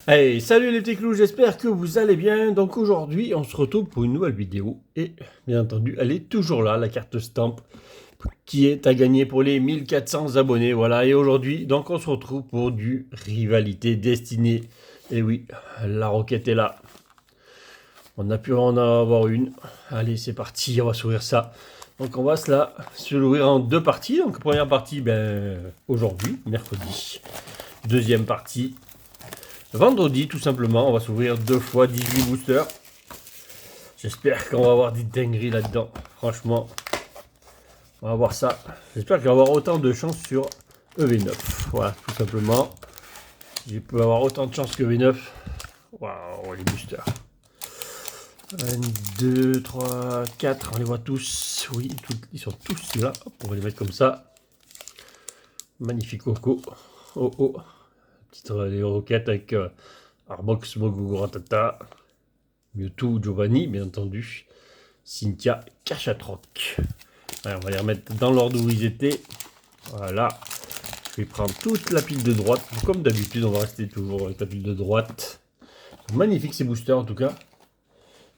Allez, salut les petits clous, j'espère que vous allez bien. Donc aujourd'hui, on se retrouve pour une nouvelle vidéo. Et bien entendu, elle est toujours là, la carte stamp, qui est à gagner pour les 1400 abonnés. Voilà, et aujourd'hui, donc on se retrouve pour du Rivalité Destinée. Et oui, la roquette est là. On a pu en avoir une. Allez, c'est parti, on va s'ouvrir ça. Donc on va se l'ouvrir en deux parties. Donc première partie, aujourd'hui, mercredi. Deuxième partie, vendredi, tout simplement. On va s'ouvrir 2 fois 18 boosters. J'espère qu'on va avoir des dingueries là-dedans. Franchement, on va voir ça. J'espère qu'il va y avoir autant de chance sur EV9. Voilà, tout simplement. Je peux avoir autant de chance que V9. Waouh, les boosters. 1, 2, 3, 4, on les voit tous. Oui, ils sont tous là. Hop, on va les mettre comme ça. Magnifique coco. Oh oh. Petite les roquettes avec Arbox, Mogu, Ratata. Mewtwo, Giovanni, bien entendu. Cynthia, Cachatroc. On va les remettre dans l'ordre où ils étaient. Voilà. Je vais prendre toute la pile de droite. Comme d'habitude, on va rester toujours avec la pile de droite. Magnifique ces boosters en tout cas.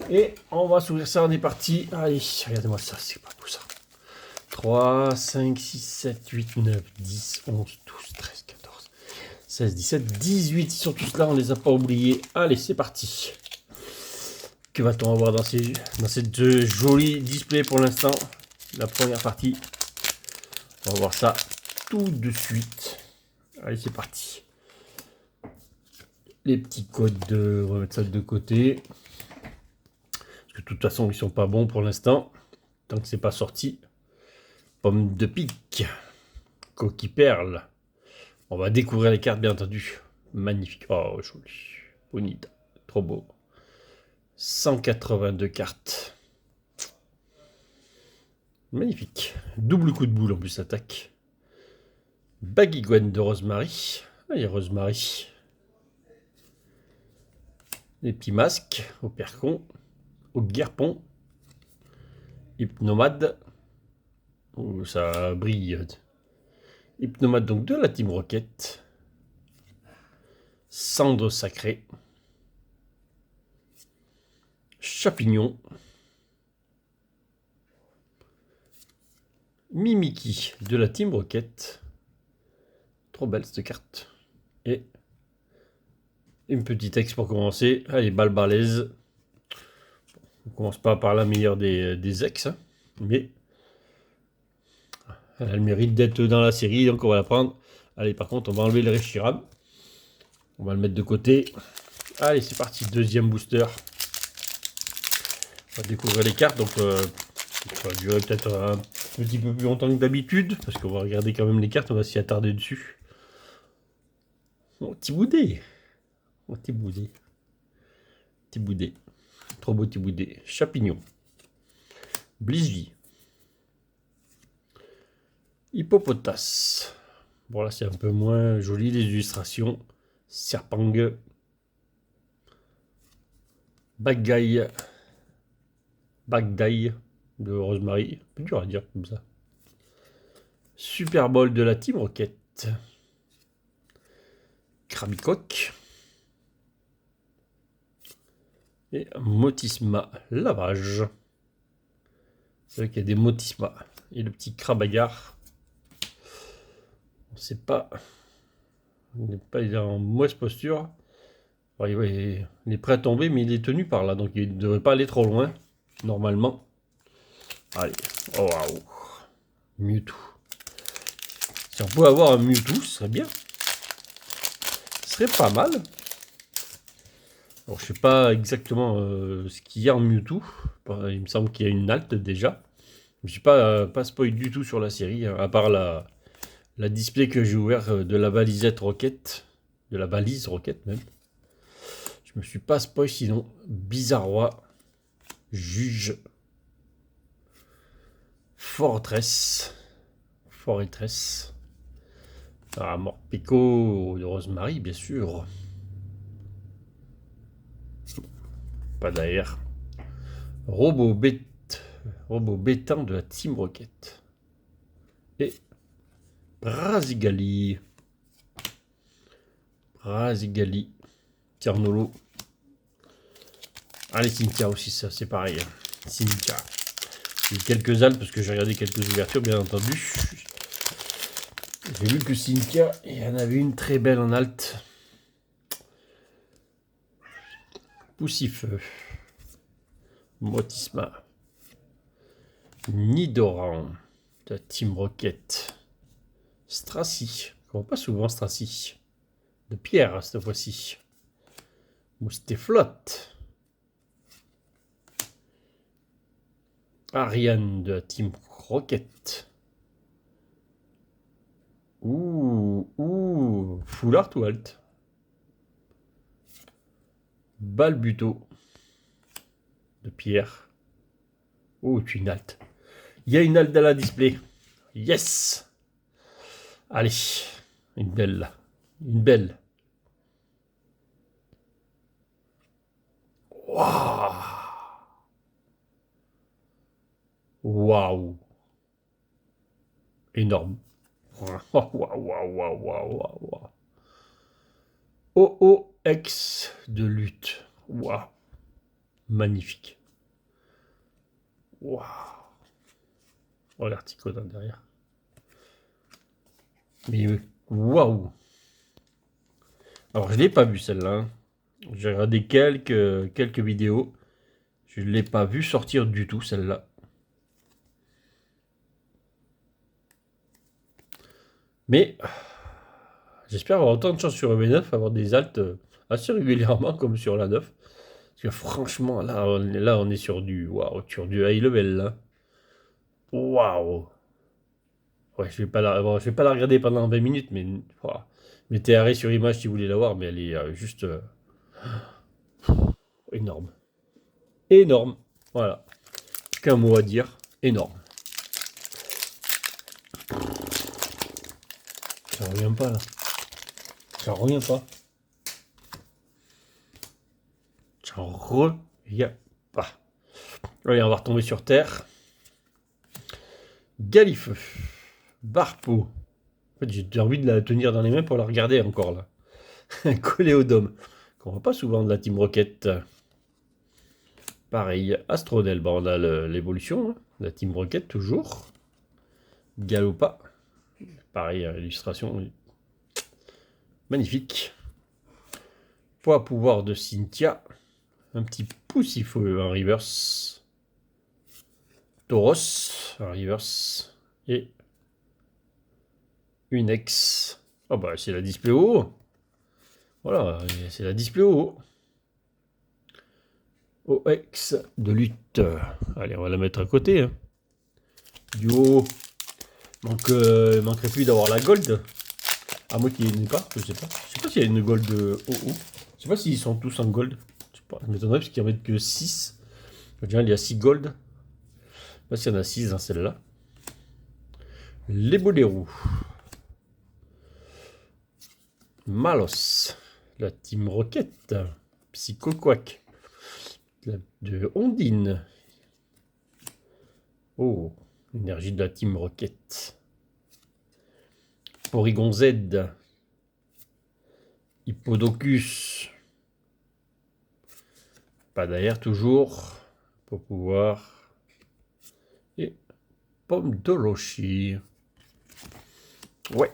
Et on va s'ouvrir ça, on est parti. Allez, regardez-moi ça, c'est pas beau ça. 3, 5, 6, 7, 8, 9, 10, 11, 12, 13, 14, 16, 17, 18. Ils sont tous là, on les a pas oubliés. Allez, c'est parti. Que va-t-on avoir dans cette jolie display pour l'instant? La première partie. On va voir ça tout de suite. Allez, c'est parti. Les petits codes, on va mettre ça de côté. Parce que de toute façon, ils sont pas bons pour l'instant. Tant que c'est pas sorti. Pomme de pique. Coquille perle. On va découvrir les cartes, bien entendu. Magnifique. Oh, joli. Bonita. Trop beau. 182 cartes. Magnifique. Double coup de boule en plus, attaque. Baguiguen de Rosemary. Ah, il y a Rosemary. Les petits masques au percon, au guerpon. Hypnomade. Oh, ça brille. Hypnomade donc de la Team Rocket. Cendre sacrée. Chapignon. Mimiki de la Team Rocket. Trop belle cette carte. Et une petite ex pour commencer. Allez, balle balèze. On commence pas par la meilleure des ex, hein, mais elle a le mérite d'être dans la série, donc on va la prendre. Allez, par contre, on va enlever le Reshiram. On va le mettre de côté. Allez, c'est parti, deuxième booster. On va découvrir les cartes, donc ça va durer peut-être un petit peu plus longtemps que d'habitude, parce qu'on va regarder quand même les cartes, on va s'y attarder dessus. Oh, petit boudet. Oh, petit boudet. Petit boudet. Trop beau petit boudet. Chapignon. Blizzy. Hippopotas. Bon, là, c'est un peu moins joli, les illustrations. Serpang. Bagdaï. Bagdaï de Rosemary. Plus dur à dire comme ça. Super Bowl de la Team Rocket. Krabicoque. Et Motisma lavage. C'est vrai qu'il y a des Motisma. Et le petit Crabagar. On ne sait pas. Il est en mauvaise posture. Il est prêt à tomber, mais il est tenu par là. Donc il ne devrait pas aller trop loin. Normalement. Allez. Oh, waouh. Mewtwo. Si on peut avoir un Mewtwo, ce serait bien. Ce serait pas mal. Alors, je sais pas exactement ce qu'il y a en Mewtwo. Il me semble qu'il y a une halte déjà. Je suis pas spoil du tout sur la série, hein, à part la display que j'ai ouvert de la balisette Rocket. De la balise Rocket même. Je me suis pas spoil sinon. Bizarrois. Juge. Fortress. Fortress. Ah, Morpico de Rosemary, bien sûr. Pas d'air. Robot bétain de la Team Rocket. Et Brasigali. Brasigali. Ternolo. Allez, Cynthia aussi, ça c'est pareil. Cynthia. J'ai eu quelques altes parce que j'ai regardé quelques ouvertures, bien entendu. J'ai vu que Cynthia, il y en avait une très belle en alt. Poussifeu. Motisma. Nidoran. De Team Rocket. Stracy. Je ne vois pas souvent Stracy. De pierre cette fois-ci. Moustéflotte. Ariane de la Team Rocket. Ouh. Full art ou alt? Balbuto. De pierre. Oh, tu une alt. Il y a une alt dans la display. Yes. Allez. Une belle là. Une belle. Waouh. Waouh. Énorme. Waouh. OOX de lutte. Waouh. Magnifique. Waouh. Oh, l'articodin derrière. Mais waouh. Alors, je ne l'ai pas vu celle-là. Hein. J'ai regardé quelques vidéos. Je ne l'ai pas vu sortir du tout, celle-là. Mais j'espère avoir autant de chance sur EV9, avoir des altes assez régulièrement comme sur la 9. Parce que franchement, là on est sur du waouh, sur du high level là. Waouh. Ouais, je vais pas la regarder pendant 20 minutes, mais wow. Mettez arrêt sur image si vous voulez la voir, mais elle est juste énorme. Énorme. Voilà. Qu'un mot à dire. Énorme. Ça revient pas là. Ça revient pas. Ça revient pas. Allez, on va retomber sur terre. Galifeu. Barpo. En fait, j'ai envie de la tenir dans les mains pour la regarder encore là. Coléodome. Qu'on voit pas souvent de la Team Rocket. Pareil, Astronel. Bon, on a l'évolution. Hein. La Team Rocket toujours. Galopa. Pareil, illustration. Magnifique. Poids pouvoir de Cynthia. Un petit Poussifeu en reverse. Tauros en reverse. Et une ex. Oh bah c'est la display au haut. Voilà, c'est la display au haut. OX de lutte. Allez, on va la mettre à côté. Hein. Du haut. Manquerait plus d'avoir la gold. À moi qui n'est pas, je sais pas. Je sais pas s'il y a une gold au haut. Je sais pas s'ils sont tous en gold. Je sais pas. Je m'étonnerais parce qu'il n'y en a que 6. Il y a 6 gold. Je sais pas s'il y en a 6 dans celle-là. Les Boléros. Malos. La Team Rocket. Psycho Quack. De Ondine. Oh, énergie de la Team Rocket. Porygon Z. Hippodocus. Pas d'air toujours. Pour pouvoir. Et Pomme d'Oloshi. Ouais.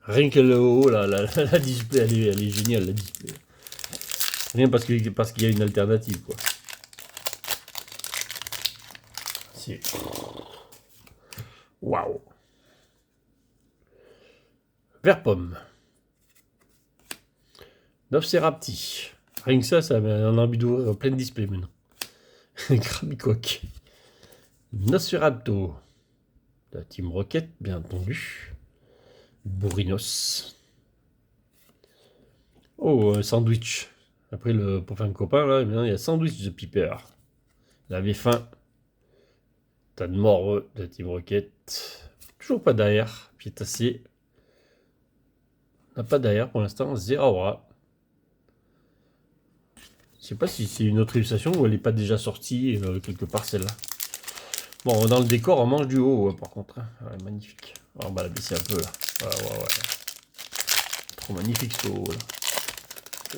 Rien que le haut, la display, elle est géniale, la display. Rien parce qu'il y a une alternative, quoi. C'est... Waouh. Vert pomme. Nofcerapti. Rien que ça m'a envie d'ouvrir plein de displays maintenant. Krabicoque. Nosferatu. La Team Rocket, bien entendu. Bourrinos. Oh, un sandwich. Après, pour faire un copain, là, maintenant, il y a sandwich de Piper. Il avait faim. T'as de mort de la Team Rocket. Toujours pas d'air. Piétassé. On n'a pas d'air pour l'instant. Zeraora. Je sais pas si c'est une autre illustration ou elle n'est pas déjà sortie quelque part celle-là. Bon, dans le décor, on mange du haut, par contre. Hein. Ouais, magnifique. Alors, on va la baisser un peu, là. Ouais. Trop magnifique, ce haut, là.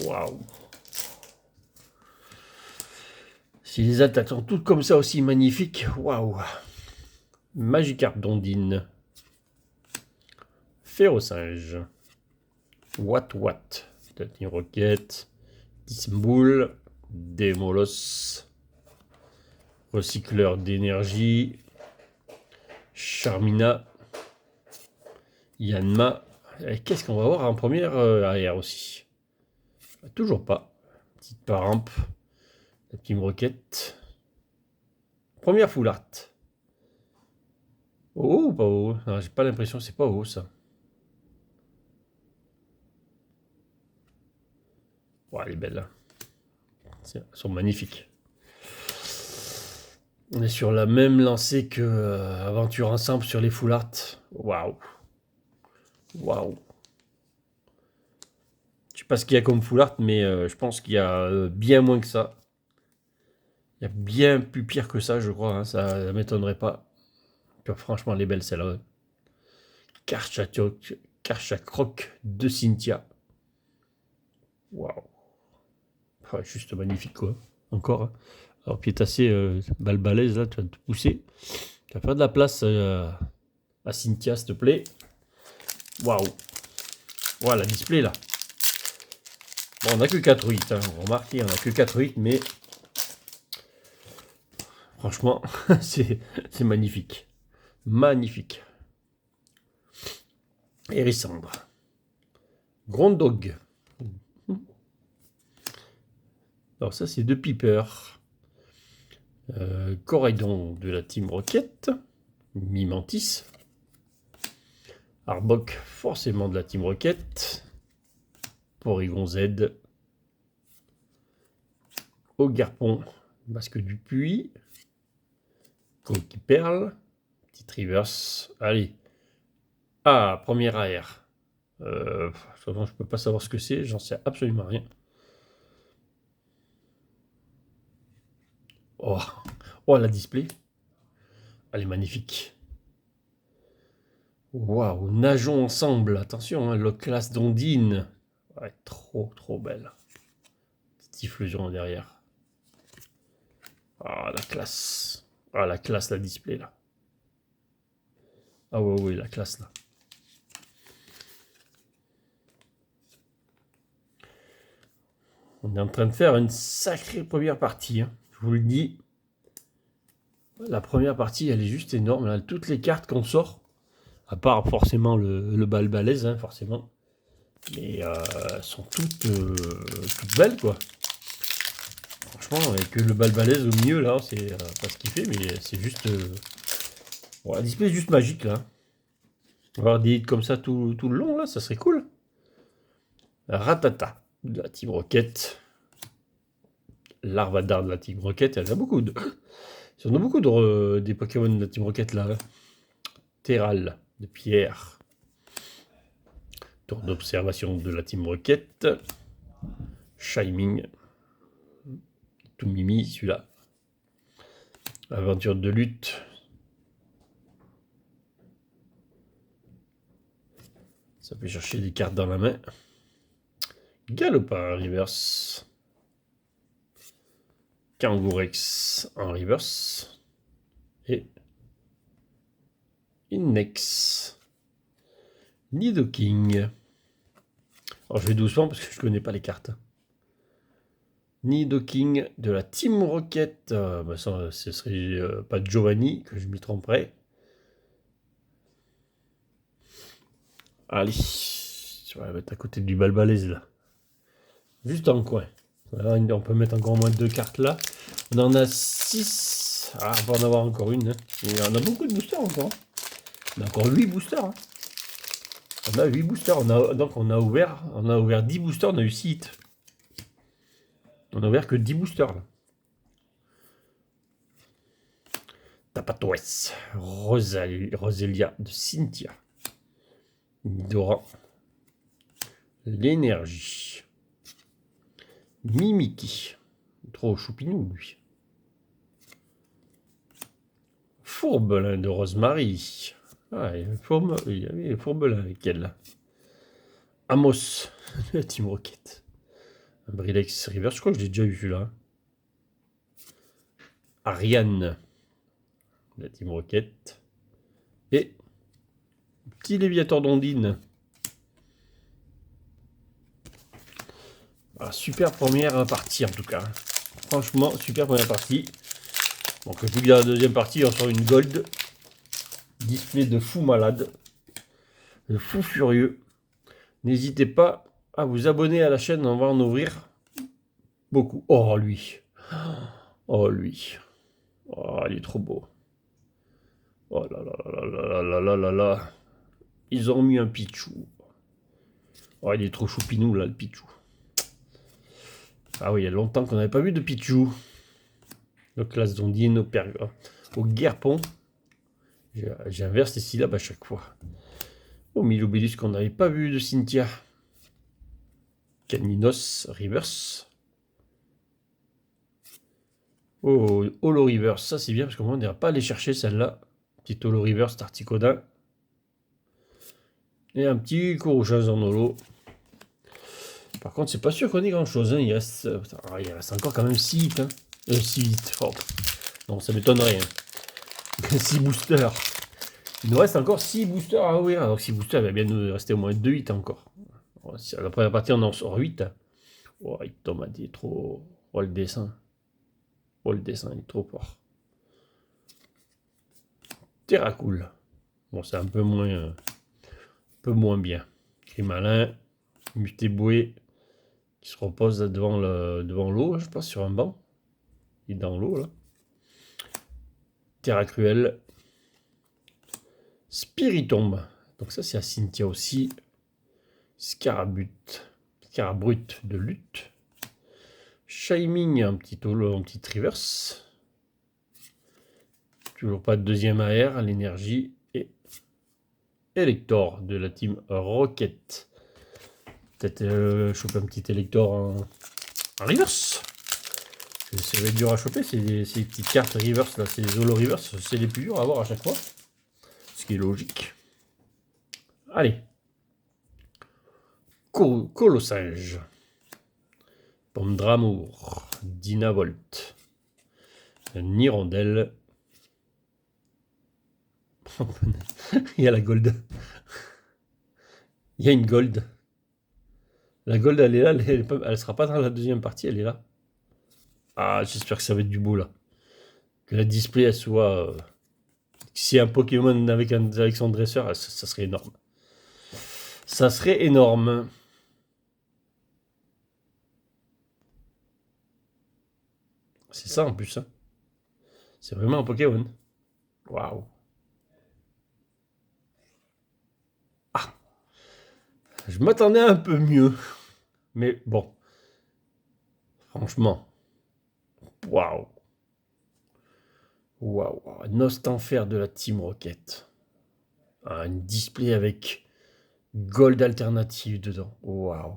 Waouh. Si les attaques sont toutes comme ça aussi magnifiques, waouh. Magikarp d'Ondine. Férocinge. What de la Team Rocket. Disboule. Démolos. Recycleur d'énergie. Charmina. Yanma. Qu'est-ce qu'on va voir en première arrière aussi? Toujours pas. Petite parampe. La Team Rocket. Première full art. Oh ou pas haut? J'ai pas l'impression que c'est pas haut ça. Oh, elle est belle. Elles sont magnifiques. On est sur la même lancée que Aventure Ensemble sur les full art. Waouh. Waouh. Je sais pas ce qu'il y a comme full art, mais je pense qu'il y a bien moins que ça. Il y a bien plus pire que ça, je crois. Hein. Ça ne m'étonnerait pas. Puis, franchement, elle est belle celle-là. Karchakroc de Cynthia. Waouh. Oh, juste magnifique, quoi. Encore. Hein. Alors, puis, est assez balbalaise, là. Tu vas te pousser. Tu vas faire de la place à Cynthia, s'il te plaît. Waouh. Voilà, display, là. Bon, on n'a que 4 8. Hein. Remarquez, on n'a que 4 8, mais franchement, c'est magnifique. Magnifique. Hérissandre. Grondog. Alors ça, c'est de Piper. Coraidon de la Team Rocket. Mimantis. Arbok, forcément de la Team Rocket. Porygon Z. Ogarpon, Masque du Puits. Coquille Perle. Petite reverse. Allez. Ah, première AR. Je peux pas savoir ce que c'est, j'en sais absolument rien. Oh, oh la display. Elle est magnifique. Waouh, nageons ensemble. Attention, hein, le classe d'Ondine. Ouais, trop belle. Petite diffusion derrière. Ah, la classe. Ah, la classe, la display là. Ah ouais, la classe là. On est en train de faire une sacrée première partie. Hein. Je vous le dis. La première partie, elle est juste énorme. Là. Toutes les cartes qu'on sort, à part forcément le balbalaise, hein, forcément. Mais elles sont toutes belles, quoi. Franchement, avec le balbalaise au milieu, là, c'est pas ce qu'il fait, mais c'est juste... Bon, la display est juste magique, là. On va avoir des hits comme ça tout le long, là, ça serait cool. Ratata, de la Team Rocket. Larvadar de la Team Rocket, elle a beaucoup de... Il y en a beaucoup des Pokémon de la Team Rocket, là. Terral, de pierre. Tour d'observation de la Team Rocket. Shining. Tout mimi, celui-là. Aventure de lutte. Ça peut chercher des cartes dans la main. Galopin en reverse. Kangourex en reverse. Et Innex. Nidoking. Alors je vais doucement parce que je connais pas les cartes. Nidoking de la Team Rocket. Ça, ce serait pas Giovanni, que je m'y tromperais. Allez, on va mettre à côté du balbalaise là. Juste en coin. Voilà, on peut mettre encore moins de 2 cartes là. On en a 6. Ah, on va en avoir encore une. Hein. Et on a beaucoup de boosters encore. On a encore 8 boosters. Hein. On a 8 boosters. Donc on a ouvert 10 boosters, on a eu 6 hits. On a ouvert que 10 boosters là. Tapatoès. Roselia de Cynthia. Dora. L'énergie. Mimiki. Trop choupinou, lui. Fourbelin de Rosemary. Ah, il y avait Fourbelin avec elle. Amos, la Team Rocket. Un Brilex River, je crois que je l'ai déjà eu celui-là. Ariane, la Team Rocket. Et petit Léviator d'Ondine. Voilà, super première partie en tout cas. Franchement, super première partie. Donc je vous dis, dans la deuxième partie, on sort une gold. Display de fou malade. De fou furieux. N'hésitez pas à vous abonner à la chaîne, on va en ouvrir beaucoup. Oh lui. Oh lui. Oh, il est trop beau. Oh là là là là là là là là. Ils ont mis un Pichou. Oh, il est trop choupinou là, le Pichou. Ah oui, il y a longtemps qu'on n'avait pas vu de Pichou. Le classe d'Ondine au Guerpon. J'inverse les syllabes à chaque fois. Au Milobélus qu'on n'avait pas vu de Cynthia. Caninos Reverse. Oh, Holo Reverse, ça c'est bien parce qu'on n'ira pas aller chercher celle-là. Petit Holo Reverse Tarticodin. Et un petit Corochan en holo. Par contre, c'est pas sûr qu'on ait grand chose. Hein. Il reste encore quand même 6 hits. Hein. 6 hits. Oh. Non, ça m'étonnerait. Hein. 6 boosters. Il nous reste encore 6 boosters à ouvrir. Alors 6 boosters, il va bien nous rester au moins 2 hits encore. À la première partie, on en sort 8. Oh, il tombe, il est trop. Oh, le dessin. Oh, le dessin, il est trop fort. Terracool. Bon, c'est un peu moins bien. Crimalin. Mutéboué. Qui se repose devant l'eau, je pense, sur un banc. Il est dans l'eau, là. Terra Cruel. Spiritombe. Donc ça, c'est à Cynthia aussi. Scarabrut de lutte. Shining, un petit reverse. Toujours pas de deuxième AR à l'énergie. Et Elector de la team Rocket. Peut-être choper un petit Elector en reverse. Ça va être dur à choper, ces petites cartes reverse, là, c'est les holo reverse, c'est les plus durs à avoir à chaque fois. Ce qui est logique. Allez. Colossinge. Pomme d'amour. Dynavolt. Nirondelle. Il y a la gold. Il y a une gold. La gold, elle est là, elle sera pas dans la deuxième partie, elle est là. Ah, j'espère que ça va être du beau là. Que la display, elle soit... si un Pokémon avec son dresseur, ça serait énorme. Ça serait énorme. C'est ça en plus. Hein. C'est vraiment un Pokémon. Waouh. Ah. Je m'attendais un peu mieux. Mais bon. Franchement. Waouh. Waouh. Nostanfer de la Team Rocket. Un display avec Gold alternative dedans. Waouh.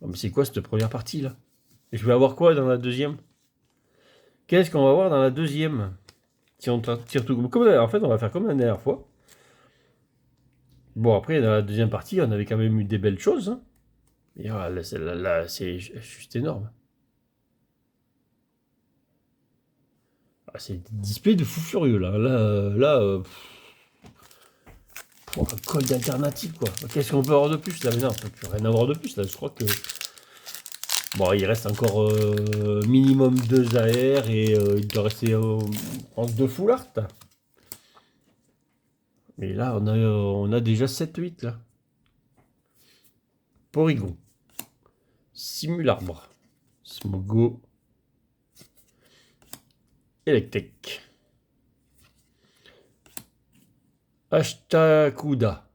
Oh, mais c'est quoi cette première partie là? Je vais avoir quoi dans la deuxième? Qu'est-ce qu'on va voir dans la deuxième? Si on tire tout comme en fait, on va faire comme la dernière fois. Bon, après, dans la deuxième partie, on avait quand même eu des belles choses. Hein. Et là, c'est juste énorme. Ah, c'est des displays de fou furieux là. Pour un code alternatif quoi. Qu'est-ce qu'on peut avoir de plus là? Mais non, on peut plus rien avoir de plus là. Je crois que. Bon, il reste encore minimum 2 AR et il doit rester en 2 full art. Mais là, on a déjà 7-8 là. Porygon. Simularbre. Smogo. Electek. Ashtakuda.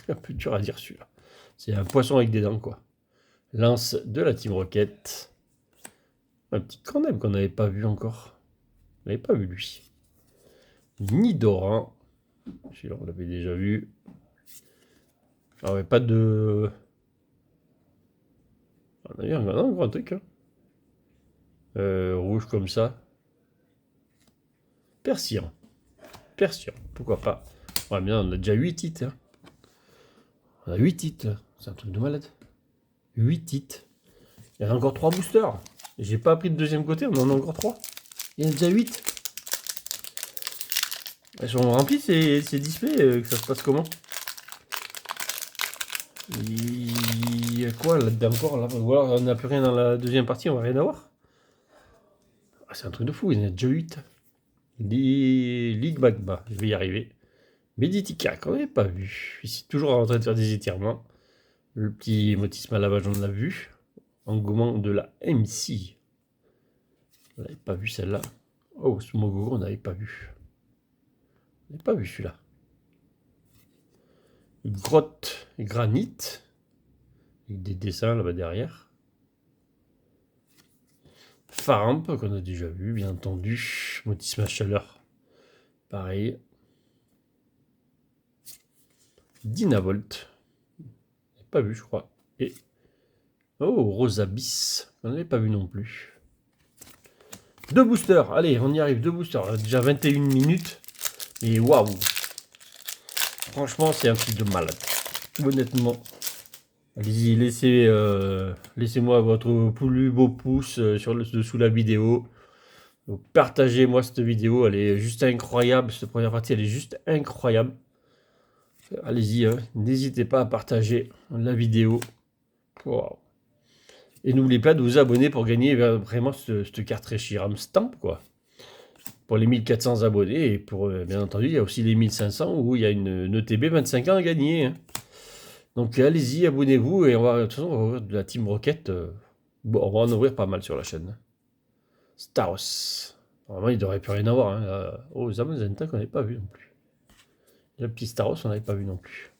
Un peu dur à dire celui-là. C'est un poisson avec des dents quoi. Lance de la Team Rocket. Un petit Cornem qu'on n'avait pas vu encore. On n'avait pas vu lui. Nidoran. Celui-là on l'avait déjà vu. Ah ouais, pas de... On a eu un grand truc. Hein. Rouge comme ça. Persian. Pourquoi pas. Ouais, bien, on a déjà 8 hits. Hein. On a 8 hits. C'est un truc de malade. 8 titres. Il y a encore 3 boosters. J'ai pas pris de deuxième côté, on en a encore 3. Il y en a déjà 8. Elles sont remplies ces displays, que ça se passe comment? Il y a quoi là-dedans encore là? Ou alors on n'a plus rien dans la deuxième partie, on va rien avoir. Ah, c'est un truc de fou, il y en a déjà 8. Ligue Magma, je vais y arriver. Meditica, qu'on n'avait pas vu. Ici, toujours en train de faire des étirements. Le petit motisme à lavage, on l'a vu. Engouement de la MC. On n'avait pas vu celle-là. Oh, Smogo, on n'avait pas vu. On n'avait pas vu celui-là. Grotte granit. Avec des dessins là-bas derrière. Faramp, qu'on a déjà vu, bien entendu. Motisme à chaleur. Pareil. Dynavolt. Pas vu, je crois. Et oh, Rosabis. On n'avait pas vu non plus. 2 boosters. Allez, on y arrive. 2 boosters. Déjà 21 minutes. Et waouh. Franchement, c'est un truc de malade. Honnêtement. Allez-y, laissez-moi votre plus beau pouce dessous la vidéo. Partagez-moi cette vidéo. Elle est juste incroyable. Cette première partie, elle est juste incroyable. Allez-y, hein. N'hésitez pas à partager la vidéo. Wow. Et n'oubliez pas de vous abonner pour gagner vraiment cette carte Reshiram Stamp, quoi. Pour les 1400 abonnés. Et pour, bien entendu, il y a aussi les 1500 où il y a une ETB 25 ans à gagner. Hein. Donc allez-y, abonnez-vous. Et on va, de toute façon, on va ouvrir de la Team Rocket. Bon, on va en ouvrir pas mal sur la chaîne. Staros. Normalement, il ne devrait plus rien avoir. Hein. Oh, Zamazenta qu'on n'avait pas vu non plus. Le petit Staros, on n'avait pas vu non plus.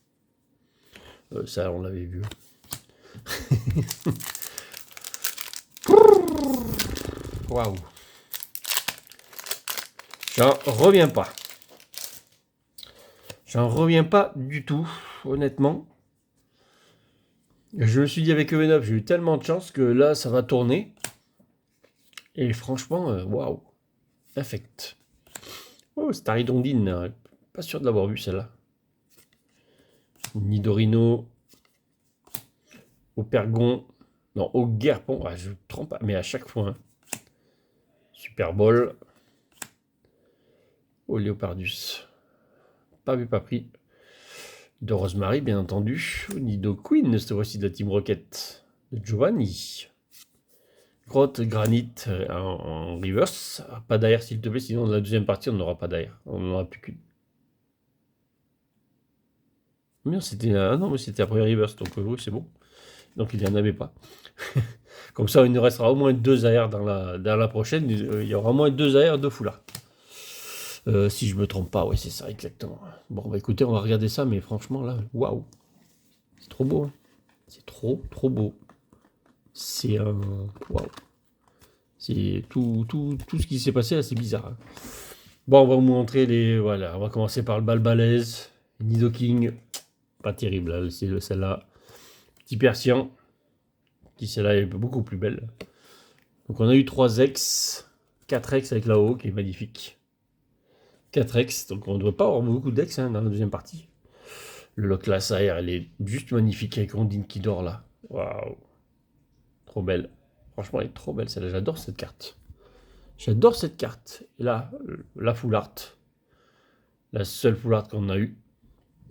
Ça, on l'avait vu. Waouh. J'en reviens pas. J'en reviens pas du tout, honnêtement. Je me suis dit avec E9, j'ai eu tellement de chance que là, ça va tourner. Et franchement, waouh. Affect. Oh, Staridondine. Pas sûr de l'avoir vu celle-là. Nidorino. Opergon. Non, Oguerpon. Ah, je me trompe, mais à chaque fois. Hein. Super Bowl. Oh, Léopardus. Pas vu, pas pris. De Rosemary, bien entendu. Nido Queen, cette fois-ci de la Team Rocket. De Giovanni. Grotte Granit en reverse. Pas d'air, s'il te plaît, sinon dans la deuxième partie, on n'aura pas d'air. On n'en aura plus qu'une. Mais c'était après reverse, donc oui, c'est bon. Donc il n'y en avait pas. Comme ça, il nous restera au moins 2 AR dans la prochaine. Il y aura au moins 2 AR, 2 foulards. Si je me trompe pas, oui, c'est ça, exactement. Bon, bah écoutez, on va regarder ça, mais franchement, là, waouh. C'est trop beau. Hein. C'est trop beau. C'est un... waouh. C'est tout ce qui s'est passé, là, c'est bizarre. Hein. Bon, on va vous montrer les... Voilà, on va commencer par le Balbalaise. Nidoking. Pas terrible, là, c'est celle-là. Petit Persian. Qui celle-là est beaucoup plus belle. Donc on a eu 3X, 4X avec la haut qui est magnifique. 4X, donc on ne doit pas avoir beaucoup d'X hein, dans la deuxième partie. Le Lockless AR, elle est juste magnifique avec Ondine qui dort là. Waouh. Trop belle. Franchement, elle est trop belle celle-là. J'adore cette carte. J'adore cette carte. Et là, la full art. La seule full art qu'on a eue.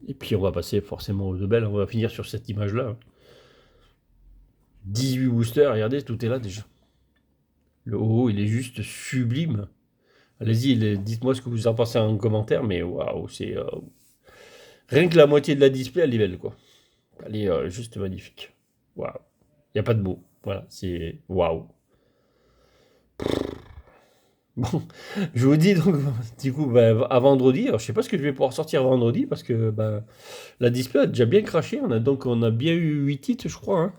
Et puis on va passer forcément aux deux belles. On va finir sur cette image-là. 18 boosters, regardez, tout est là déjà. Le haut, il est juste sublime. Allez-y, dites-moi ce que vous en pensez en commentaire, mais waouh, c'est... rien que la moitié de la display, elle est belle, quoi. Elle est juste magnifique. Waouh. Il n'y a pas de mots. Voilà, c'est... Waouh. Bon, je vous dis donc, du coup, bah, à vendredi. Alors, je sais pas ce que je vais pouvoir sortir vendredi, parce que bah, la display a déjà bien craché. On a bien eu 8 titres, je crois. Hein.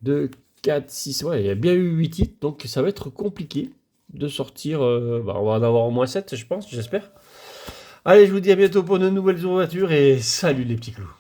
2, 4, 6, ouais, il y a bien eu 8 titres, donc ça va être compliqué de sortir. Bah, on va en avoir au moins 7, je pense, j'espère. Allez, je vous dis à bientôt pour de nouvelles ouvertures et salut les petits clous.